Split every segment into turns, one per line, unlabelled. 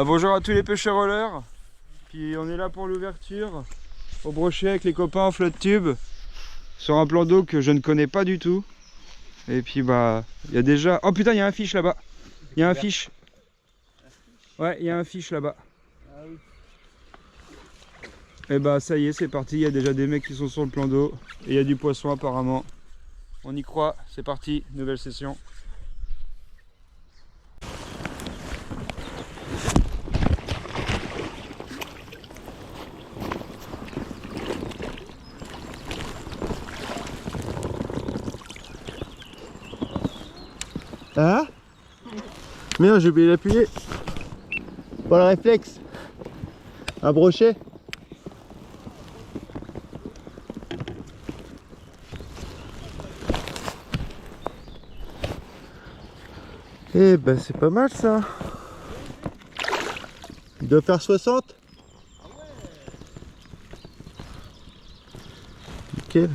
Bonjour à tous les pêcheurs rollers. Puis on est là pour l'ouverture au brochet avec les copains en flotte tube sur un plan d'eau que je ne connais pas du tout. Et puis bah il y a déjà... Oh putain, il y a un fiche là-bas. Il y a un fiche. Ouais, il y a un fiche là-bas. Et bah ça y est, c'est parti. Il y a déjà des mecs qui sont sur le plan d'eau. Et il y a du poisson apparemment. On y croit, c'est parti, nouvelle session.
Hein? Merde, j'ai oublié d'appuyer. Pas le réflexe. Un brochet. Eh ben c'est pas mal ça. Il doit faire 60. Nickel.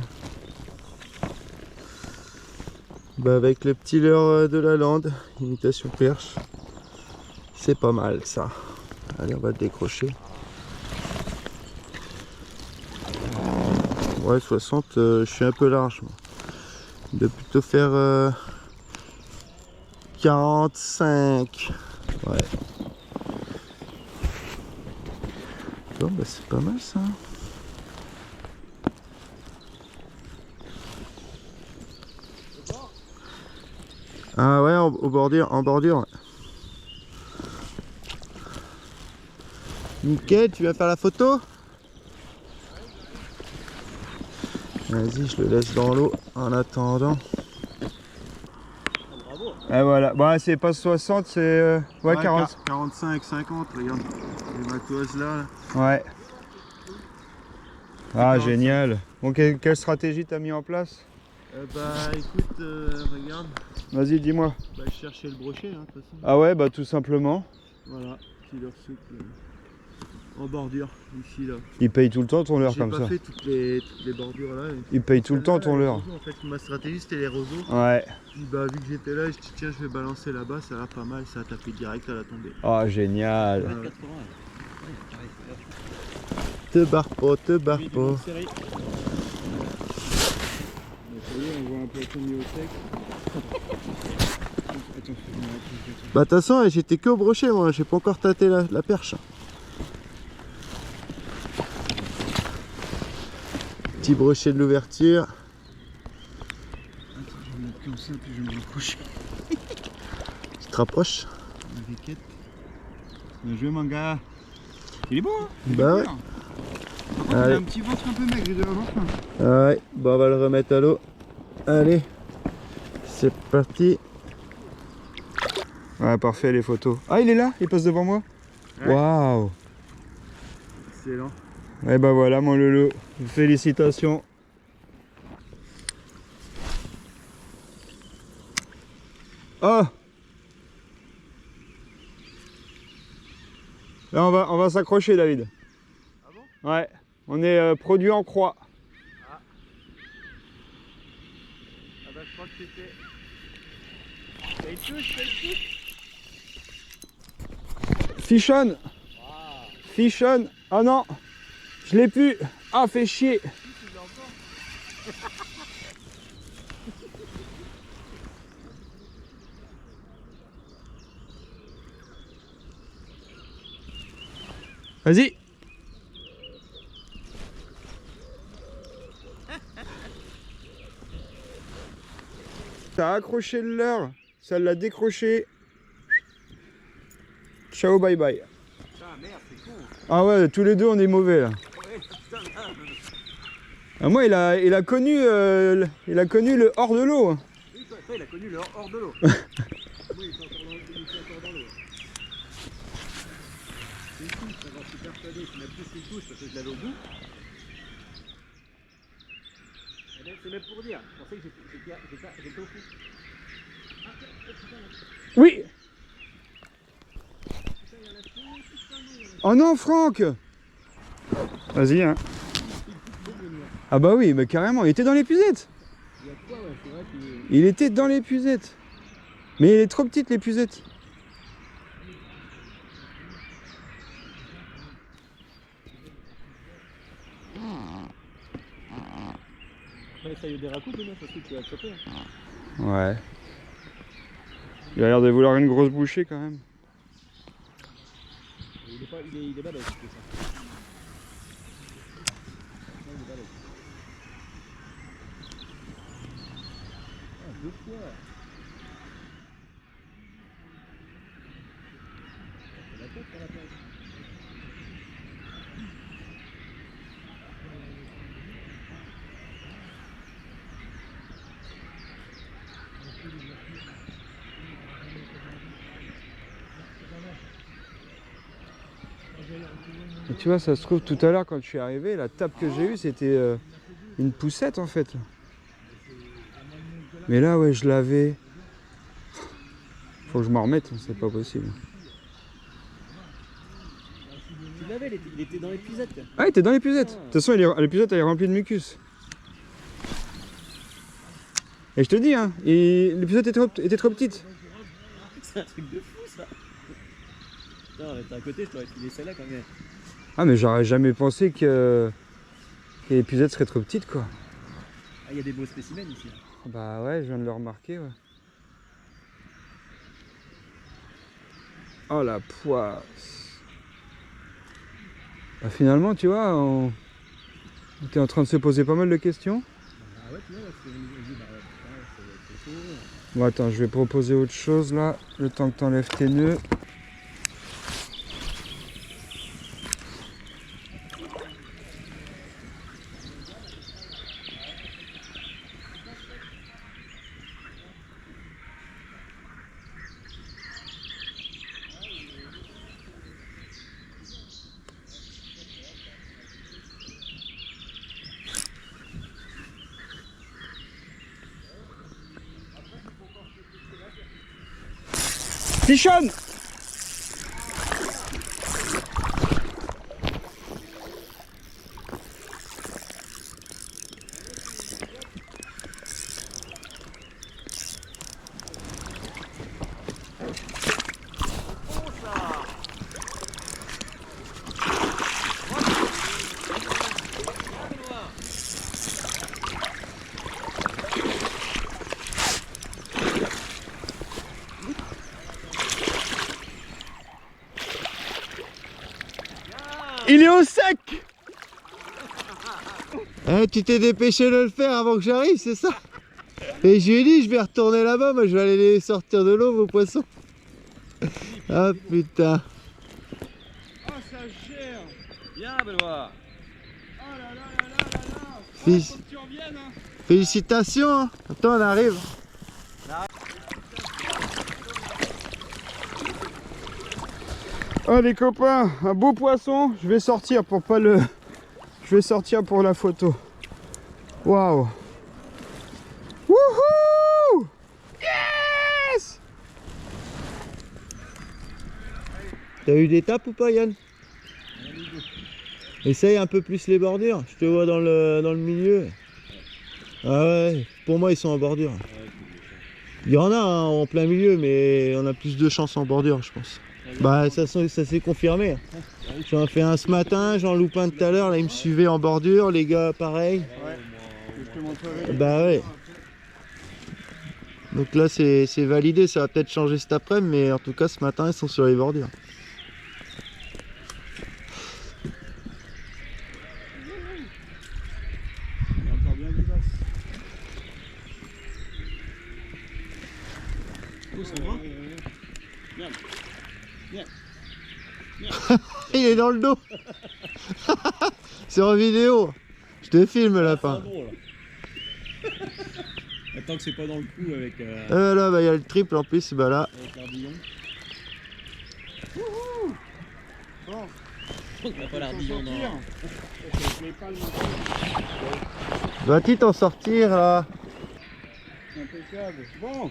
Bah avec le petit leurre de la lande, imitation perche, c'est pas mal ça. Allez, on va le décrocher. Ouais, 60, je suis un peu large. Moi. Il doit plutôt faire 45. Ouais. Bon, bah c'est pas mal ça. Ah ouais, en bordure, en bordure. Ouais. Nickel, tu viens faire la photo? Vas-y, je le laisse dans l'eau en attendant.
Et voilà, bah c'est pas 60, c'est ouais, 40.
45, 50, regarde. Les matos là.
Ouais. Ah
45.
génial. Bon, quelle stratégie t'as mis en place?
Bah écoute, regarde.
Vas-y, dis-moi.
Bah je cherchais le brochet hein, de toute façon.
Ah ouais, bah tout simplement.
Voilà, petit leurre souple en bordure, ici là.
Il paye tout le temps ton leurre comme ça.
J'ai pas fait toutes les bordures là.
Il paye tout le temps ton leurre.
En fait, ma stratégie c'était les roseaux.
Ouais.
Puis bah vu que j'étais là, je dis tiens je vais balancer là-bas, ça va pas mal, ça a tapé direct à la tombée.
Oh génial.
Te barre pas, te barre pas.
On voit un poisson mis au sec.
Bah de toute façon j'étais que au brochet moi, j'ai pas encore tâté la perche. Petit brochet de l'ouverture.
Attends, je vais me mettre comme ça puis je vais me raccrocher.
Tu te rapproches?
Bien joué mon gars. Il est beau hein?
Bah ouais.
Par contre, il a un petit ventre un peu maigre, il doit avoir faim.
Ouais, bah on va le remettre à l'eau. Allez, c'est parti.
Ouais, parfait les photos. Ah, il est là, il passe devant moi. Waouh.
Excellent.
Ouais, bah voilà mon Lolo. Félicitations. Oh. Là, on va s'accrocher, David.
Ah bon?
Ouais, on est produit en croix.
Ah bah je crois que c'était... Ça y touche, ça y touche.
Fichonne.
Wow.
Fichonne. Ah non, je l'ai plus. Ah, fait chier. Vas-y. T'as accroché le leurre, ça l'a décroché. Ciao, bye bye.
Putain, merde, c'est con.
Ah ouais, tous les deux on est mauvais là.
Ouais, putain, merde.
Ah, moi il a connu le hors de l'eau.
Oui, toi, il a connu le hors de l'eau. Oui, il est encore dans l'eau. C'est fou, ça va se persuader qu'il m'a plus une touche parce que je l'avais au bout. C'est même pour dire, je pensais que j'étais au fond.
Oui. Oh non, Franck. Vas-y hein. Ah bah oui, mais carrément, il était dans l'épuisette. Il était dans l'épuisette. Mais il est trop petite l'épuisette.
Ouais, ça y est, des raccoupes, non, parce que tu vas te choper.
Ouais. Il a l'air de vouloir une grosse bouchée quand même.
Il est balèze, c'est ça. Non, il est balèze. Ah, 2 fois. C'est la tête pour la place.
Et tu vois, ça se trouve tout à l'heure quand je suis arrivé, la tape que j'ai eue c'était une poussette en fait. Mais là, ouais, je l'avais. Faut que je m'en remette, c'est pas possible.
Tu l'avais, il était dans les puisettes.
Ah, il était dans l'épuisette. De toute façon, l'épuisette elle est remplie de mucus. Et je te dis, hein, l'épuisette était trop petite.
C'est un truc de fou ça. Putain, t'es à côté, je t'aurais filé celle-là quand même.
Ah, mais j'aurais jamais pensé que l'épuisette serait trop petite, quoi.
Ah, il y a des beaux spécimens ici.
Bah ouais, je viens de le remarquer, ouais. Oh la poisse. Bah, finalement, tu vois, on était en train de se poser pas mal de questions.
Ah ouais, tu vois, parce que je me dis, bah ouais, c'est chaud.
Bon, attends, je vais proposer autre chose là, le temps que t'enlèves tes nœuds. Tichonne! Il est au sec!
Eh, tu t'es dépêché de le faire avant que j'arrive, c'est ça? Et je lui ai dit, je vais retourner là-bas, moi je vais aller les sortir de l'eau, vos poissons. Ah putain.
Oh, ça gère!
Viens, Benoît.
Oh là là là là là là!
Fils.
Faut que tu reviennes, hein!
Félicitations, hein. Attends, on arrive.
Oh les copains, un beau poisson, je vais sortir pour pas le... Je vais sortir pour la photo. Waouh! Wouhou! Yes!
T'as eu des tapes ou pas, Yann? Essaye un peu plus les bordures, je te vois dans le milieu. Ah ouais, pour moi ils sont en bordure. Il y en a hein, en plein milieu, mais on a plus de chance en bordure, je pense. Bah ça s'est confirmé. J'en ai fait un ce matin, j'en loupe un tout à l'heure, là ils me suivaient en bordure, les gars pareil.
Je te montrerai.
Bah ouais. Donc là c'est validé, ça va peut-être changer cet après-midi, mais en tout cas ce matin ils sont sur les bordures.
Il est encore bien vivace.
Oh, ça va? Viens. Viens.
Il est dans le dos. C'est en vidéo. Je te filme
C'est
lapin.
drôle. Attends que c'est pas dans le cou avec
Là bah il y a le triple en plus, bah là.
l'ardillon.
Bon,
On n'a pas l'ardillon dans...
Dois-tu t'en sortir là?
Impeccable. Bon.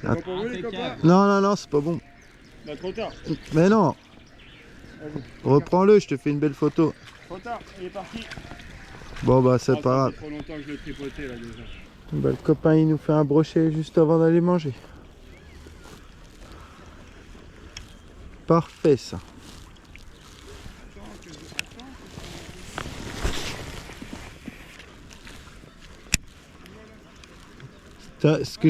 Ah.
Pas pour vous les copains?
Non, c'est pas bon.
Bah, trop tard.
Mais non,
Vas-y.
reprends-le, je te fais une belle photo.
Trop tard, il est parti.
Bon bah c'est
Ah,
pas
ça
grave.
fait trop longtemps que je l'ai tripoté là déjà.
Bah, le copain il nous fait un brochet juste avant d'aller manger. parfait ça. Putain, ce que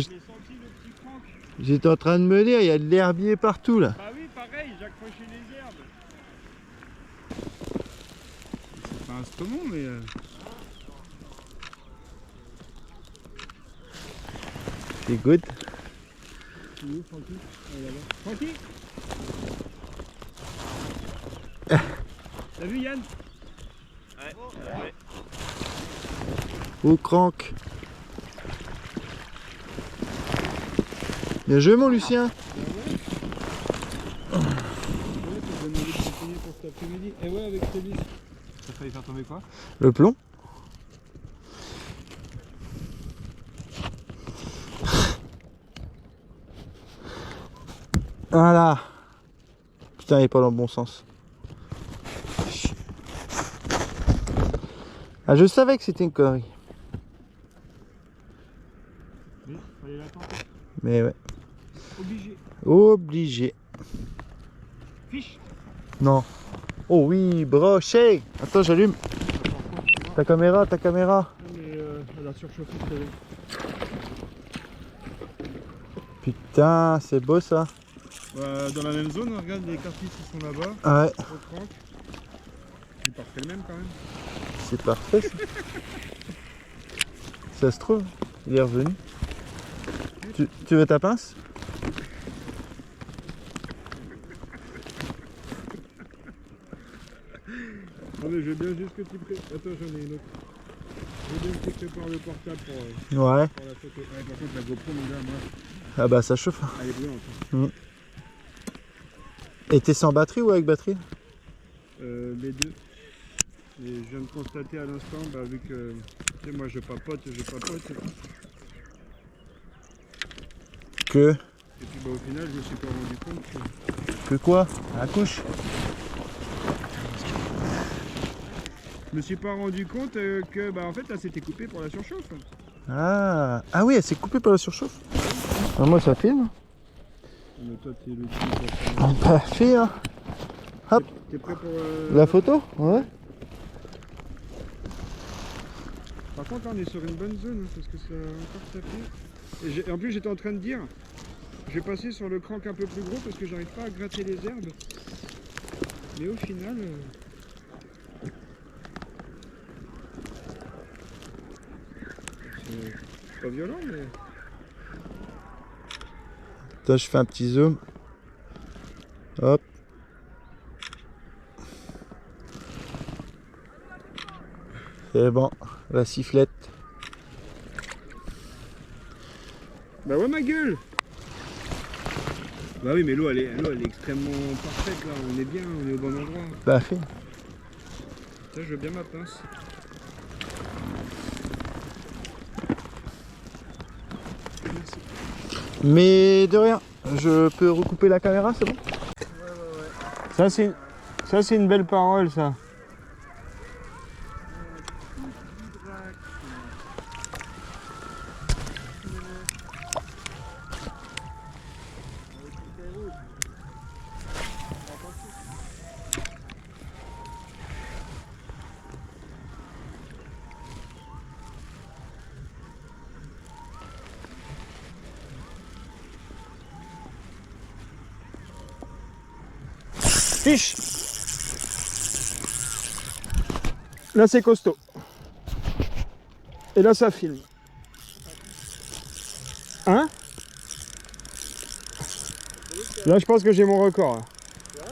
j'étais en train de me dire, il y a de l'herbier partout là.
Bah oui, pareil, j'accrochais les herbes. C'est pas un saumon, mais...
C'est good.
Il est où, Francky? Ah, là-bas. Francky. T'as vu Yann?
Ouais.
Au crank. Bien joué mon Lucien.
Et ouais, avec Tébis. T'as failli faire tomber quoi?
Le plomb. Voilà. Putain, il est pas dans le bon sens. Ah, je savais que c'était une connerie.
Oui, fallait l'attendre.
Mais ouais.
Obligé.
Obligé.
Fiche.
Non. Oh oui, brochet. Attends, j'allume. Ta caméra.
Mais elle a surchauffé tout à l'heure.
Putain, c'est beau ça.
Bah, dans la même zone, regarde les cartouches qui sont là-bas.
Ouais,
Au crank. C'est parfait le même quand même.
c'est parfait ça. Ça se trouve, il est revenu. Tu veux ta pince?
Non mais je veux bien juste que tu prépares. Attends, j'en ai une autre. Je veux bien que tu prépares le portable pour
Ouais.
la photo. Ouais, par contre la GoPro mon gars, moi,
Ah bah ça chauffe.
elle est brûlante.
Et t'es sans batterie ou avec batterie?
Les deux. Et je viens de constater à l'instant, bah, vu que tu sais, moi je papote.
Que?
Et puis bah, au final, je me suis pas rendu compte que...
Que quoi? À la couche?
Je me suis pas rendu compte que bah en fait là c'était coupé pour la surchauffe.
Ah oui, elle s'est coupée par la surchauffe. Ah, moi ça filme.
Mais toi t'es le type.
Bah fais hein. Hop.
T'es prêt pour
La photo? Ouais.
Par contre là on est sur une bonne zone hein, parce que ça a encore tapé. Et en plus j'étais en train de dire, je vais passer sur le crank un peu plus gros parce que j'arrive pas à gratter les herbes. Mais au final... c'est pas violent mais...
Toi je fais un petit zoom. Hop. C'est bon, la sifflette.
Bah ouais ma gueule. Bah oui mais l'eau elle est extrêmement parfaite là, on est bien, on est au bon endroit.
Bah fais.
Ça je veux bien ma pince. Merci.
Mais de rien, je peux recouper la caméra, c'est bon?
Ça c'est une belle parole ça. Fiche. Là c'est costaud. Et là ça filme. Hein? Là je pense que j'ai mon record. Là.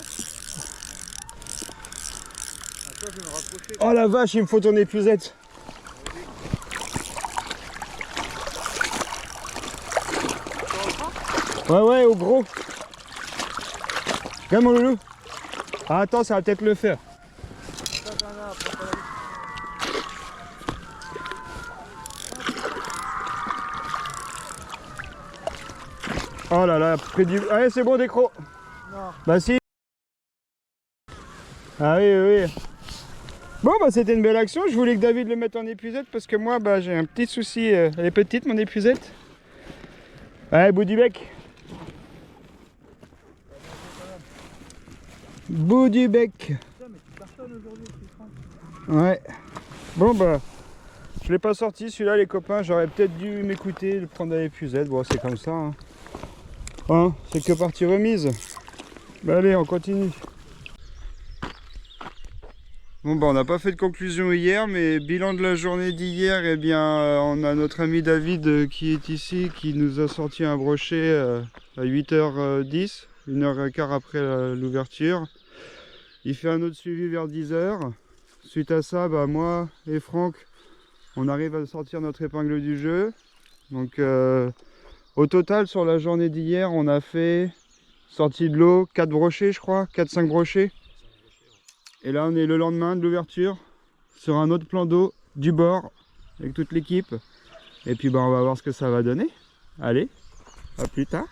Oh la vache, il me faut ton épuisette. Ouais, au gros. Regarde mon loulou. Ah, attends, ça va peut-être le faire. Oh là là, près du... Allez, c'est bon, décro. Non. Bah si. Ah oui. Bon, bah c'était une belle action. Je voulais que David le mette en épuisette parce que moi, bah j'ai un petit souci. Elle est petite, mon épuisette. Allez, bout du bec. Bout du bec.
Putain, mais tu cartonnes aujourd'hui, Franck.
Ouais. Bon bah, je l'ai pas sorti celui-là les copains, j'aurais peut-être dû m'écouter, le prendre à l'épuisette. Bon c'est comme ça. Hein. Hein, c'est que partie remise. Bah allez, on continue. Bon bah on n'a pas fait de conclusion hier, mais bilan de la journée d'hier, eh bien on a notre ami David qui est ici, qui nous a sorti un brochet à 8h10, 1h15 après l'ouverture. Il fait un autre suivi vers 10h. Suite à ça, bah, moi et Franck, on arrive à sortir notre épingle du jeu. Donc au total sur la journée d'hier, on a fait sortie de l'eau 4 brochets je crois, 4-5 brochets. Et là on est le lendemain de l'ouverture sur un autre plan d'eau du bord avec toute l'équipe. Et puis bah, on va voir ce que ça va donner. Allez, à plus tard.